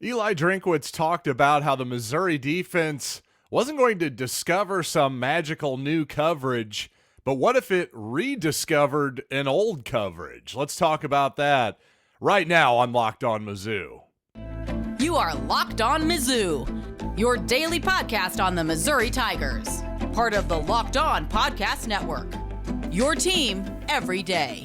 Eli Drinkwitz talked about how the Missouri defense wasn't going to discover some magical new coverage, but what if it rediscovered an old coverage? Let's talk about that right now on Locked On Mizzou. You are Locked On Mizzou, your daily podcast on the Missouri Tigers, part of the Locked On Podcast Network, your team every day.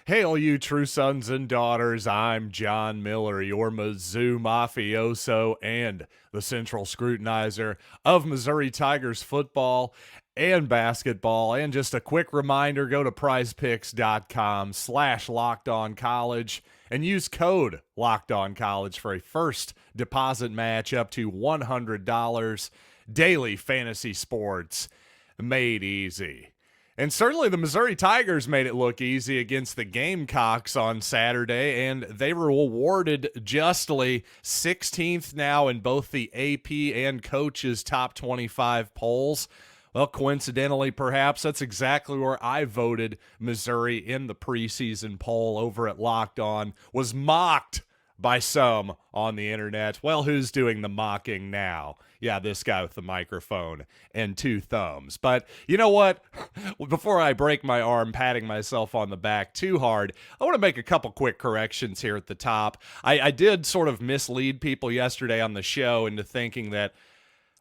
Hey, all you true sons and daughters, I'm John Miller, your Mizzou mafioso and the central scrutinizer of Missouri Tigers football and basketball. And just a quick reminder, go to prizepicks.com/LockedOnCollege and use code LockedOnCollege for a first deposit match up to $100. Daily fantasy sports made easy. And certainly the Missouri Tigers made it look easy against the Gamecocks on Saturday, and they were awarded justly 16th now in both the AP and coaches' top 25 polls. Well, coincidentally, perhaps, that's exactly where I voted Missouri in the preseason poll over at Locked On. Was mocked by some on the internet. Well, who's doing the mocking now? Yeah, this guy with the microphone and two thumbs. But you know what? Before I break my arm patting myself on the back too hard, I want to make a couple quick corrections here at the top. I did sort of mislead people yesterday on the show into thinking that,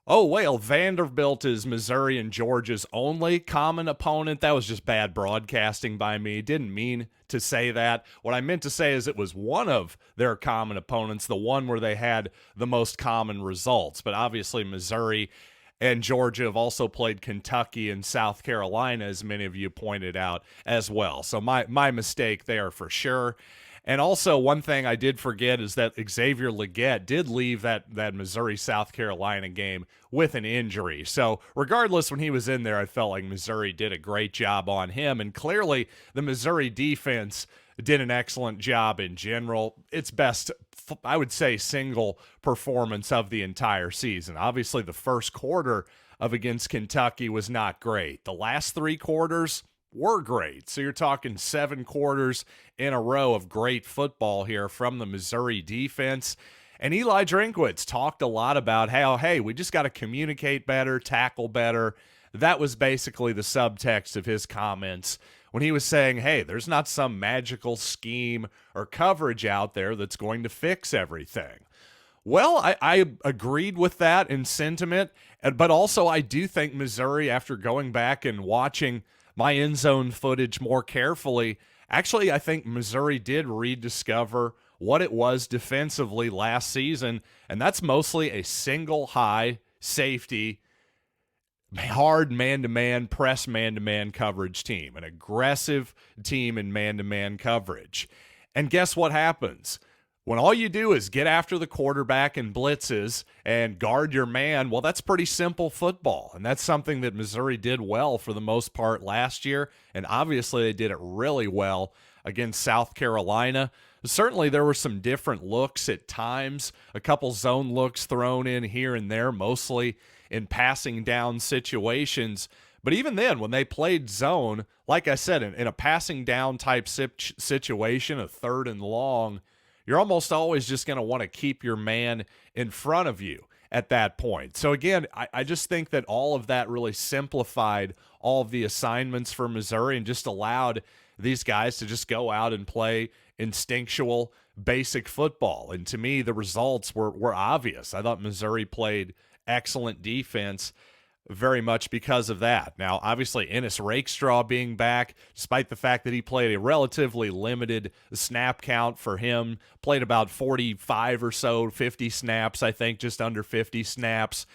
oh, well, Vanderbilt is Missouri and Georgia's only common opponent. That was just bad broadcasting by me. Didn't mean to say that. What I meant to say is it was one of their common opponents, the one where they had the most common results. But obviously Missouri and Georgia have also played Kentucky and South Carolina, as many of you pointed out as well. So my mistake there for sure. And also, one thing I did forget is that Xavier Legette did leave that Missouri-South Carolina game with an injury. So regardless, when he was in there, I felt like Missouri did a great job on him. And clearly, the Missouri defense did an excellent job in general. Its best, I would say, single performance of the entire season. Obviously, the first quarter of against Kentucky was not great. The last three quarters were great. So you're talking 7 quarters in a row of great football here from the Missouri defense. And Eli Drinkwitz talked a lot about how, hey, we just got to communicate better, tackle better. That was basically the subtext of his comments when he was saying, hey, there's not some magical scheme or coverage out there that's going to fix everything. Well, I agreed with that in sentiment, but also I do think Missouri, after going back and watching my end zone footage more carefully, actually, I think Missouri did rediscover what it was defensively last season, and that's mostly a single high safety, hard man-to-man, press man-to-man coverage team, an aggressive team in man-to-man coverage. And guess what happens? When all you do is get after the quarterback in blitzes and guard your man, well, that's pretty simple football. And that's something that Missouri did well for the most part last year. And obviously they did it really well against South Carolina. Certainly there were some different looks at times, a couple zone looks thrown in here and there, mostly in passing down situations. But even then, when they played zone, like I said, in a passing down type situation, a 3rd and long, you're almost always just going to want to keep your man in front of you at that point. So again, I just think that all of that really simplified all of the assignments for Missouri and just allowed these guys to just go out and play instinctual, basic football. And to me, the results were obvious. I thought Missouri played excellent defense very much because of that. Now, obviously, Ennis Rakestraw being back, despite the fact that he played a relatively limited snap count for him, played about 45 or so, 50 snaps, I think, just under 50 snaps.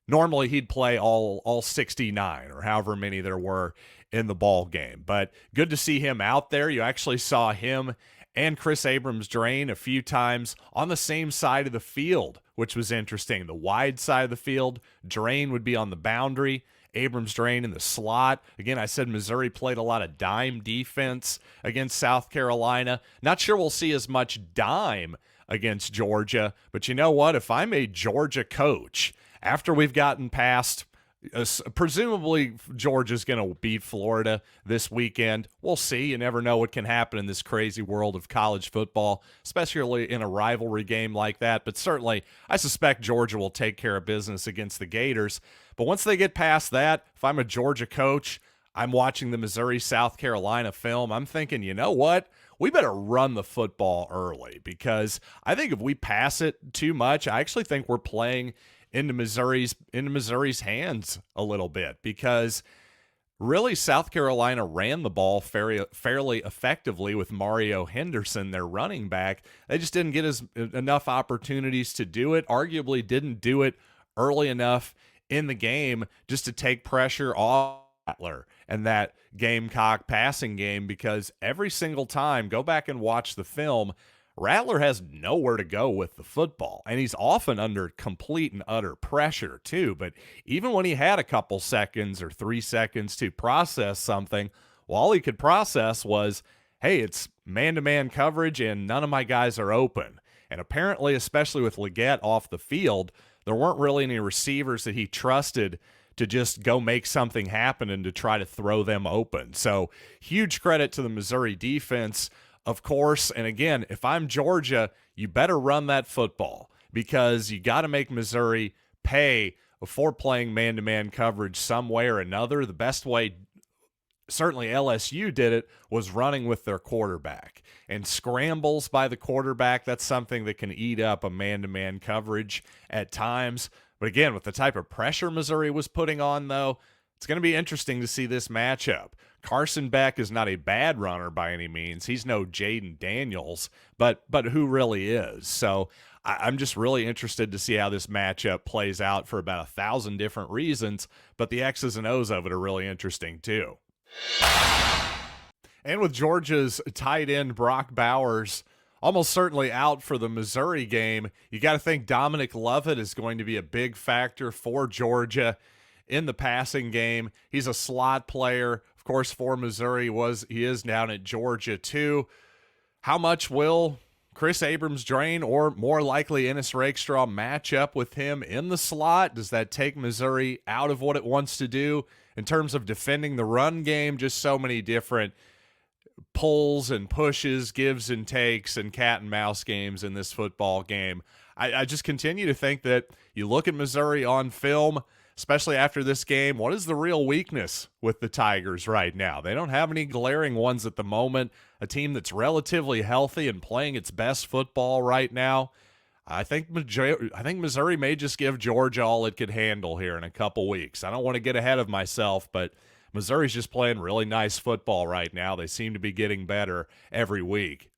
Normally, he'd play all 69 or however many there were in the ball game. But good to see him out there. You actually saw him and Chris Abrams-Draine a few times on the same side of the field, which was interesting. The wide side of the field, Draine would be on the boundary, Abrams-Draine in the slot. Again, I said Missouri played a lot of dime defense against South Carolina. Not sure we'll see as much dime against Georgia. But you know what? If I'm a Georgia coach, after we've gotten past presumably Georgia's going to beat Florida this weekend. We'll see. You never know what can happen in this crazy world of college football, especially in a rivalry game like that. But certainly, I suspect Georgia will take care of business against the Gators. But once they get past that, if I'm a Georgia coach, I'm watching the Missouri-South Carolina film. I'm thinking, you know what? We better run the football early, because I think if we pass it too much, I actually think we're playing into Missouri's hands a little bit, because really South Carolina ran the ball fairly effectively with Mario Henderson, their running back. They just didn't get enough opportunities to do it, arguably didn't do it early enough in the game just to take pressure off Rattler and that Gamecock passing game, because every single time, go back and watch the film, Rattler has nowhere to go with the football, and he's often under complete and utter pressure too. But even when he had a couple seconds or 3 seconds to process something, well, all he could process was, hey, it's man-to-man coverage and none of my guys are open. And apparently, especially with Leggett off the field, there weren't really any receivers that he trusted to just go make something happen and to try to throw them open. So huge credit to the Missouri defense, of course. And again, if I'm Georgia, you better run that football, because you got to make Missouri pay for playing man-to-man coverage some way or another. The best way, certainly LSU did it, was running with their quarterback. And scrambles by the quarterback, that's something that can eat up a man-to-man coverage at times. But again, with the type of pressure Missouri was putting on, though, it's going to be interesting to see this matchup. Carson Beck is not a bad runner by any means. He's no Jaden Daniels, but who really is? So I'm just really interested to see how this matchup plays out for about 1,000 different reasons, but the X's and O's of it are really interesting too. And with Georgia's tight end Brock Bowers almost certainly out for the Missouri game, you got to think Dominic Lovett is going to be a big factor for Georgia in the passing game. He's a slot player, of course, for Missouri. He is down at Georgia too. How much will Chris Abrams drain, or more likely Ennis Rakestraw, match up with him in the slot? Does that take Missouri out of what it wants to do in terms of defending the run game? Just so many different pulls and pushes, gives and takes, and cat and mouse games in this football game. I just continue to think that you look at Missouri on film, especially after this game, what is the real weakness with the Tigers right now? They don't have any glaring ones at the moment. A team that's relatively healthy and playing its best football right now. I think Missouri may just give Georgia all it could handle here in a couple weeks. I don't want to get ahead of myself, but Missouri's just playing really nice football right now. They seem to be getting better every week.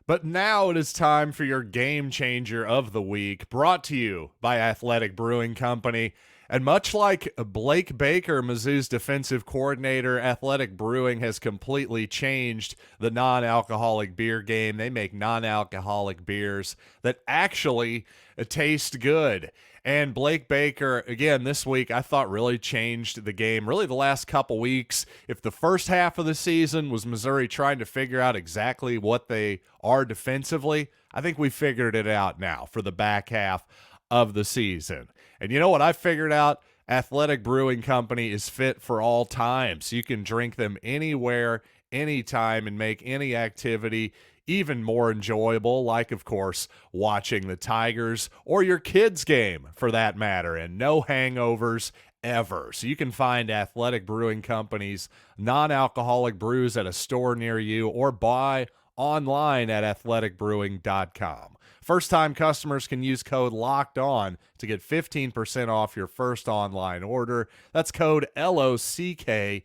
But now it is time for your game changer of the week, brought to you by Athletic Brewing Company. And much like Blake Baker, Mizzou's defensive coordinator, Athletic Brewing has completely changed the non-alcoholic beer game. They make non-alcoholic beers that actually taste good. And Blake Baker, again, this week, I thought really changed the game. Really the last couple weeks, if the first half of the season was Missouri trying to figure out exactly what they are defensively, I think we figured it out now for the back half of the season. And you know what I figured out? Athletic Brewing Company is fit for all times. You can drink them anywhere, anytime, and make any activity even more enjoyable, like, of course, watching the Tigers or your kids' game for that matter, and no hangovers ever. So you can find Athletic Brewing Company's non-alcoholic brews at a store near you, or buy online at athleticbrewing.com. First-time customers can use code LOCKEDON to get 15% off your first online order. That's code LOCKEDON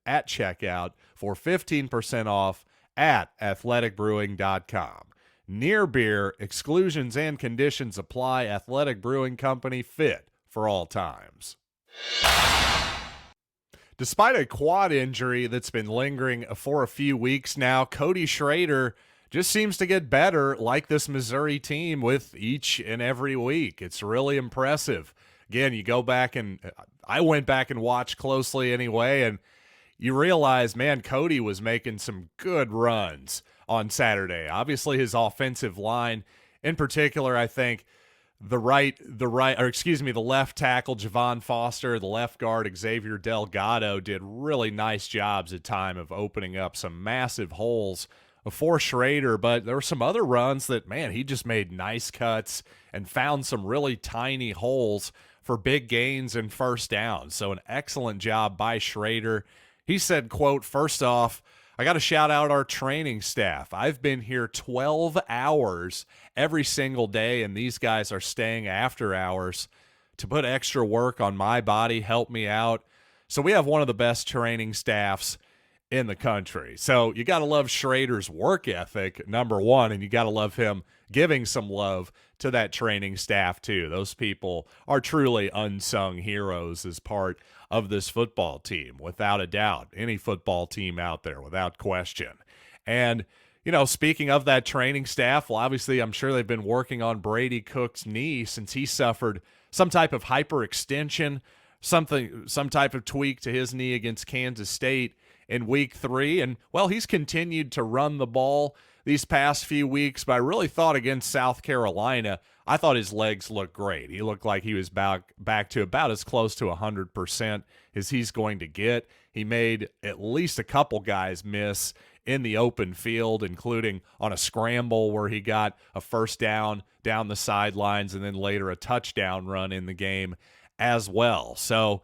at checkout for 15% off at athleticbrewing.com. Near beer, exclusions and conditions apply. Athletic Brewing Company, fit for all times. Despite a quad injury that's been lingering for a few weeks now, Cody Schrader just seems to get better, like this Missouri team, with each and every week. It's really impressive. Again, you go back, and I went back and watched closely anyway, and you realize, man, Cody was making some good runs on Saturday. Obviously, his offensive line, in particular, I think the left tackle Javon Foster, the left guard Xavier Delgado did really nice jobs at time of opening up some massive holes for Schrader. But there were some other runs that, man, he just made nice cuts and found some really tiny holes for big gains and first downs. So an excellent job by Schrader. He said, quote, "First off, I got to shout out our training staff. I've been here 12 hours every single day, and these guys are staying after hours to put extra work on my body, help me out. So we have one of the best training staffs in the country." So you got to love Schrader's work ethic, number one, and you got to love him giving some love to that training staff too. Those people are truly unsung heroes as part of this football team, without a doubt. Any football team out there, without question. And, you know, speaking of that training staff, well, obviously I'm sure they've been working on Brady Cook's knee since he suffered some type of hyperextension, some type of tweak to his knee against Kansas State in week 3. And, well, he's continued to run the ball these past few weeks, but I really thought against South Carolina, I thought his legs looked great. He looked like he was back to about as close to 100% as he's going to get. He made at least a couple guys miss in the open field, including on a scramble where he got a first down the sidelines and then later a touchdown run in the game as well. So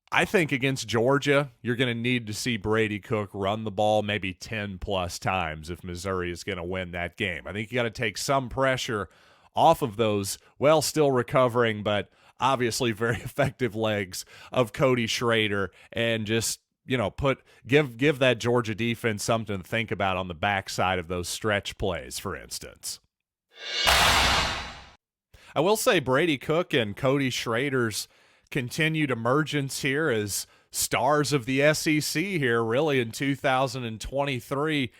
I think against Georgia, you're going to need to see Brady Cook run the ball maybe 10-plus times if Missouri is going to win that game. I think you got to take some pressure off of those, well, still recovering, but obviously very effective legs of Cody Schrader, and just, you know, give that Georgia defense something to think about on the backside of those stretch plays, for instance. I will say Brady Cook and Cody Schrader's continued emergence here as stars of the SEC here really in 2023.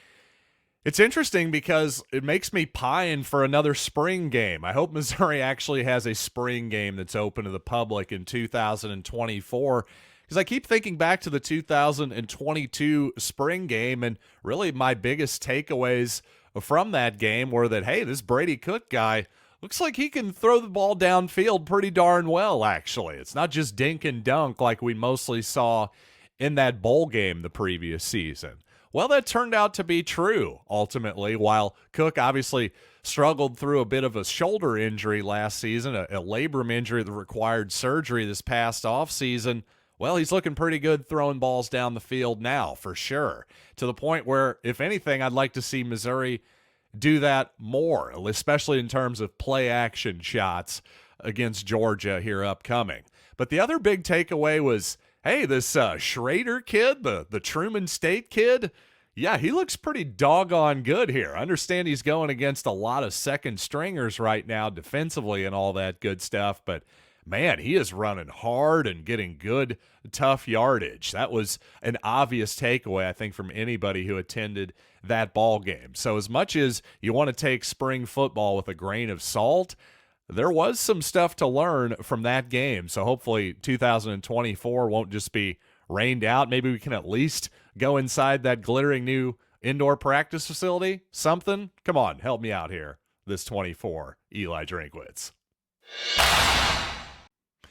It's interesting because it makes me pine for another spring game. I hope Missouri actually has a spring game that's open to the public in 2024, because I keep thinking back to the 2022 spring game, and really my biggest takeaways from that game were that, hey, this Brady Cook guy looks like he can throw the ball downfield pretty darn well, actually. It's not just dink and dunk like we mostly saw in that bowl game the previous season. Well, that turned out to be true, ultimately. While Cook obviously struggled through a bit of a shoulder injury last season, a labrum injury that required surgery this past offseason, well, he's looking pretty good throwing balls down the field now, for sure. To the point where, if anything, I'd like to see Missouri do that more, especially in terms of play-action shots against Georgia here upcoming. But the other big takeaway was, hey, this Schrader kid, the Truman State kid, yeah, he looks pretty doggone good here. I understand he's going against a lot of second stringers right now defensively and all that good stuff, but man, he is running hard and getting good, tough yardage. That was an obvious takeaway, I think, from anybody who attended that ball game. So as much as you want to take spring football with a grain of salt, there was some stuff to learn from that game. So hopefully 2024 won't just be rained out. Maybe we can at least go inside that glittering new indoor practice facility. Something. Come on, help me out here. This 24, Eli Drinkwitz.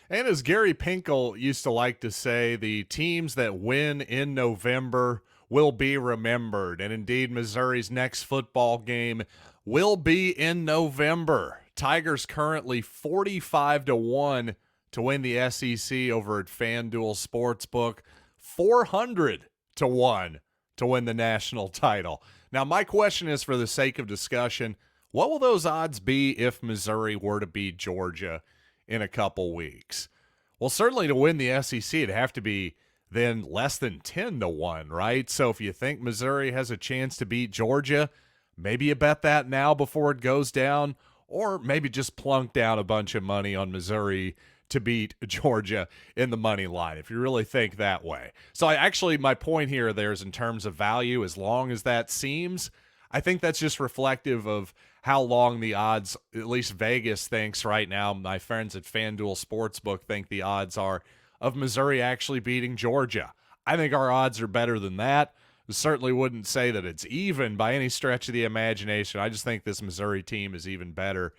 And as Gary Pinkel used to like to say, the teams that win in November will be remembered. And indeed, Missouri's next football game will be in November. Tigers currently 45-1 to win the SEC over at FanDuel Sportsbook, 400-1 to win the national title. Now, my question is, for the sake of discussion, what will those odds be if Missouri were to beat Georgia in a couple weeks? Well, certainly to win the SEC, it'd have to be then less than 10-1, right? So if you think Missouri has a chance to beat Georgia, maybe you bet that now before it goes down, or maybe just plunk down a bunch of money on Missouri to beat Georgia in the money line, if you really think that way. So my point here there is in terms of value, as long as that seems, I think that's just reflective of how long the odds, at least Vegas thinks right now, my friends at FanDuel Sportsbook think the odds are of Missouri actually beating Georgia. I think our odds are better than that, certainly wouldn't say that it's even by any stretch of the imagination. I just think this Missouri team is even better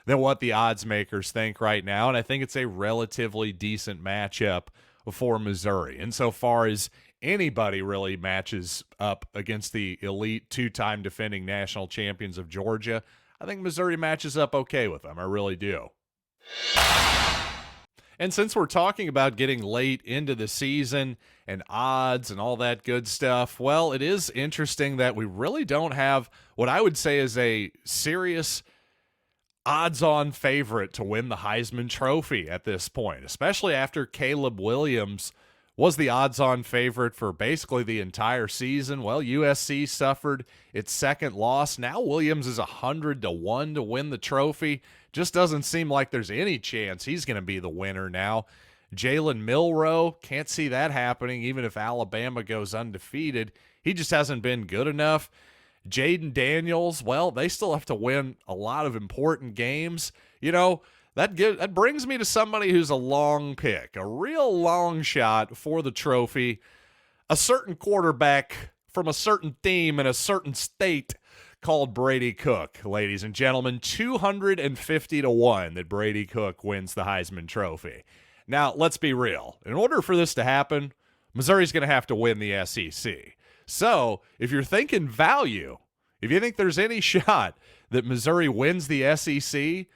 than what the odds makers think right now, and I think it's a relatively decent matchup for Missouri. Insofar as anybody really matches up against the elite two-time defending national champions of Georgia, I think Missouri matches up okay with them. I really do. And since we're talking about getting late into the season and odds and all that good stuff, well, it is interesting that we really don't have what I would say is a serious odds-on favorite to win the Heisman Trophy at this point, especially after Caleb Williams was the odds-on favorite for basically the entire season. Well, USC suffered its second loss. Now Williams is 100-1 to win the trophy. Just doesn't seem like there's any chance he's going to be the winner now. Jalen Milroe, can't see that happening even if Alabama goes undefeated. He just hasn't been good enough. Jaden Daniels, well, they still have to win a lot of important games. You know, that brings me to somebody who's a long pick, a real long shot for the trophy. A certain quarterback from a certain team in a certain state called Brady Cook, ladies and gentlemen. 250-1 that Brady Cook wins the Heisman Trophy. Now, let's be real. In order for this to happen, Missouri's going to have to win the SEC. So, if you're thinking value, if you think there's any shot that Missouri wins the SEC,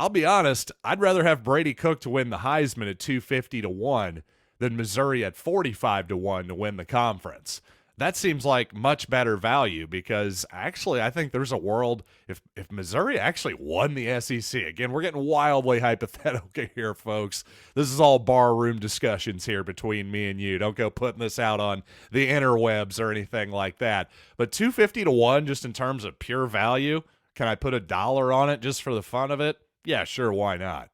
I'll be honest, I'd rather have Brady Cook to win the Heisman at 250-1 than Missouri at 45-1 to win the conference. That seems like much better value because actually I think there's a world if Missouri actually won the SEC. Again, we're getting wildly hypothetical here, folks. This is all barroom discussions here between me and you. Don't go putting this out on the interwebs or anything like that. But 250-1 just in terms of pure value, can I put $1 on it just for the fun of it? Yeah, sure, why not?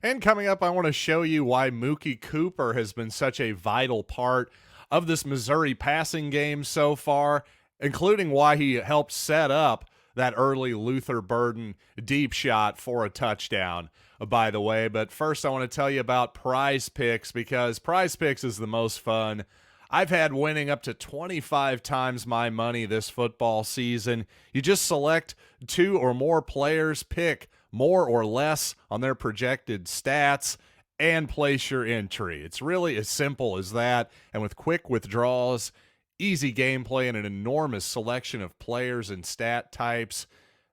And coming up, I want to show you why Mookie Cooper has been such a vital part of this Missouri passing game so far, including why he helped set up that early Luther Burden deep shot for a touchdown, by the way. But first, I want to tell you about Prize Picks because Prize Picks is the most fun. I've had winning up to 25 times my money this football season. You just select 2 or more players, pick more or less on their projected stats, and place your entry. It's really as simple as that, and with quick withdrawals, easy gameplay, and an enormous selection of players and stat types,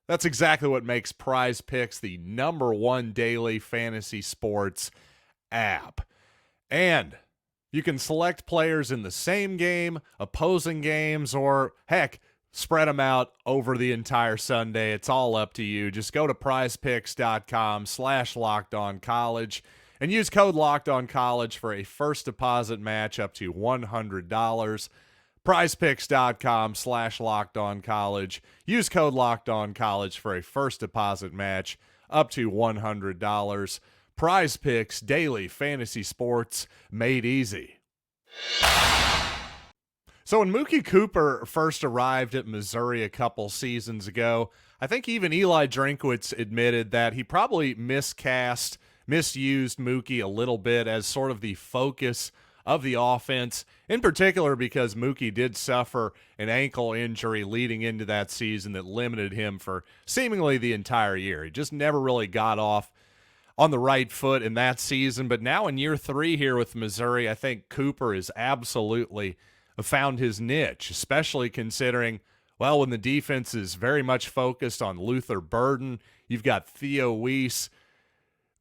that's exactly what makes Prize Picks the #1 daily fantasy sports app. And you can select players in the same game, opposing games, or heck, spread them out over the entire Sunday. It's all up to you. Just go to prizepicks.com/lockedoncollege and use code LOCKEDONCollege for a first deposit match up to $100. prizepicks.com/lockedoncollege. Use code LOCKEDONCollege for a first deposit match up to $100. Prize Picks, daily fantasy sports made easy. So when Mookie Cooper first arrived at Missouri a couple seasons ago, I think even Eli Drinkwitz admitted that he probably misused Mookie a little bit as sort of the focus of the offense, in particular because Mookie did suffer an ankle injury leading into that season that limited him for seemingly the entire year. He just never really got off on the right foot in that season. But now in year 3 here with Missouri, I think Cooper is absolutely found his niche, especially considering, well, when the defense is very much focused on Luther Burden, you've got Theo Weiss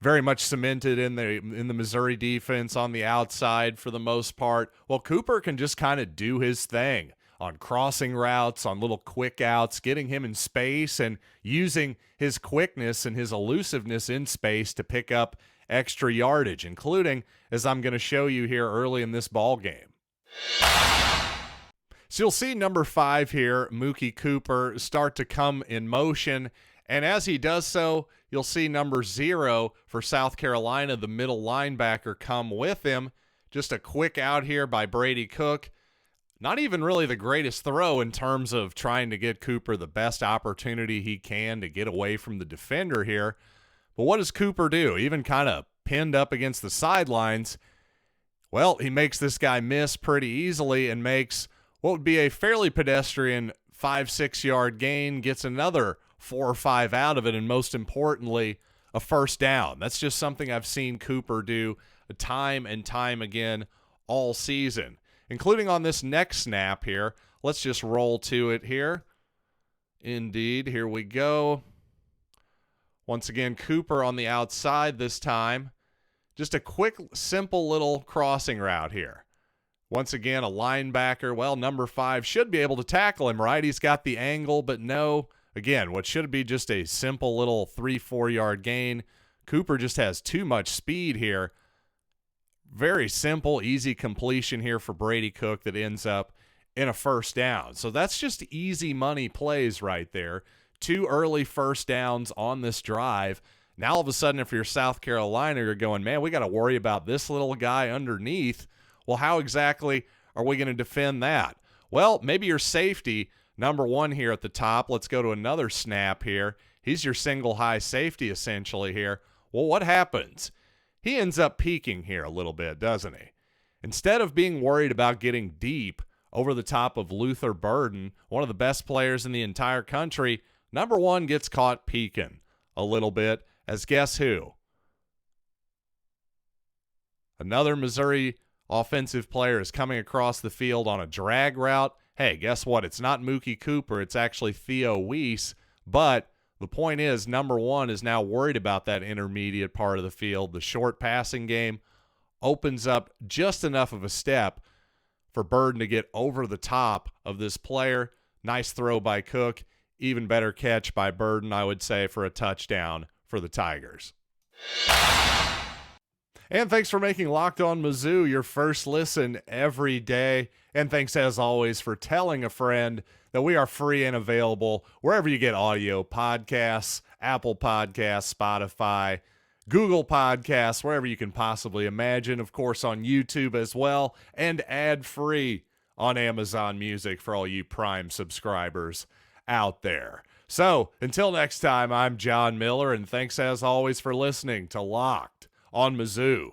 very much cemented in the Missouri defense on the outside for the most part. Well, Cooper can just kind of do his thing on crossing routes, on little quick outs, getting him in space and using his quickness and his elusiveness in space to pick up extra yardage, including, as I'm going to show you here early in this ball game. So you'll see number 5 here, Mookie Cooper, start to come in motion. And as he does so, you'll see number 0 for South Carolina, the middle linebacker, come with him. Just a quick out here by Brady Cook. Not even really the greatest throw in terms of trying to get Cooper the best opportunity he can to get away from the defender here. But what does Cooper do? Even kind of pinned up against the sidelines, Well, he makes this guy miss pretty easily and makes what would be a fairly pedestrian 5-6 yard gain, gets another 4 or 5 out of it, and most importantly, a first down. That's just something I've seen Cooper do time and time again all season, including on this next snap here. Let's just roll to it here. Indeed, here we go. Once again, Cooper on the outside this time. Just a quick, simple little crossing route here. Once again, a linebacker, well, number 5 should be able to tackle him, right? He's got the angle, but no. Again, what should be just a simple little 3-4 yard gain. Cooper just has too much speed here. Very simple, easy completion here for Brady Cook that ends up in a first down. So that's just easy money plays right there. 2 early first downs on this drive. Now all of a sudden, if you're South Carolina, you're going, man, we got to worry about this little guy underneath. Well, how exactly are we going to defend that? Well, maybe your safety, number 1 here at the top. Let's go to another snap here. He's your single high safety essentially here. Well, what happens? He ends up peeking here a little bit, doesn't he? Instead of being worried about getting deep over the top of Luther Burden, one of the best players in the entire country, number 1 gets caught peeking a little bit, as guess who? Another Missouri offensive player is coming across the field on a drag route. Hey, guess what? It's not Mookie Cooper. It's actually Theo Weiss. But the point is, number 1 is now worried about that intermediate part of the field. The short passing game opens up just enough of a step for Burden to get over the top of this player. Nice throw by Cook. Even better catch by Burden, I would say, for a touchdown for the Tigers. And thanks for making Locked On Mizzou your first listen every day. And thanks, as always, for telling a friend that we are free and available wherever you get audio podcasts, Apple Podcasts, Spotify, Google Podcasts, wherever you can possibly imagine. Of course, on YouTube as well, and ad-free on Amazon Music for all you Prime subscribers out there. So, until next time, I'm John Miller, and thanks, as always, for listening to Locked On Mizzou.